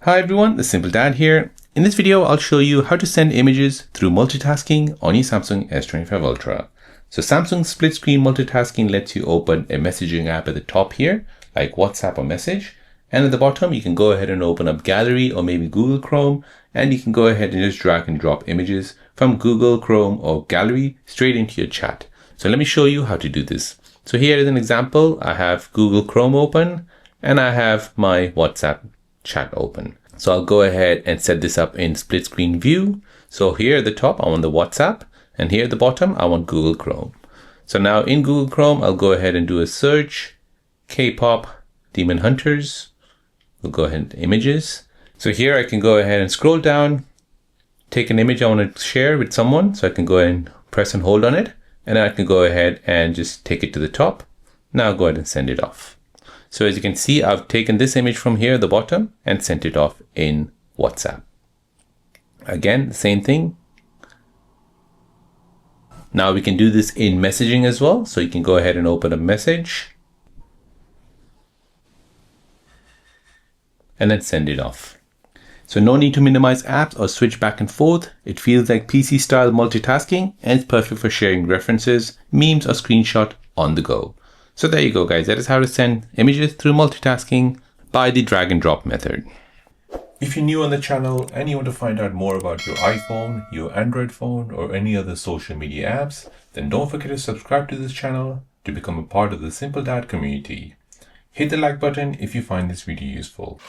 Hi everyone, the Simple Dad here. In this video, I'll show you how to send images through multitasking on your Samsung S25 Ultra. So Samsung split screen multitasking lets you open a messaging app at the top here, like WhatsApp or Message. And at the bottom, you can go ahead and open up Gallery or maybe Google Chrome, and you can go ahead and just drag and drop images from Google Chrome or Gallery straight into your chat. So let me show you how to do this. So here is an example. I have Google Chrome open and I have my WhatsApp chat open. So I'll go ahead and set this up in split screen view. So here at the top, I want the WhatsApp, and here at the bottom, I want Google Chrome. So now in Google Chrome, I'll go ahead and do a search, K-pop, Demon Hunters. We'll go ahead and images. So here I can go ahead and scroll down, take an image I want to share with someone. So I can go ahead and press and hold on it, and I can go ahead and just take it to the top. Now I'll go ahead and send it off. So as you can see, I've taken this image from here at the bottom and sent it off in WhatsApp. Again, the same thing. Now we can do this in messaging as well. So you can go ahead and open a message and then send it off. So no need to minimize apps or switch back and forth. It feels like PC style multitasking, and it's perfect for sharing references, memes, or screenshot on the go. So there you go, guys. That is how to send images through multitasking by the drag and drop method. If you're new on the channel and you want to find out more about your iPhone, your Android phone, or any other social media apps, then don't forget to subscribe to this channel to become a part of the Simple Dad community. Hit the like button if you find this video useful.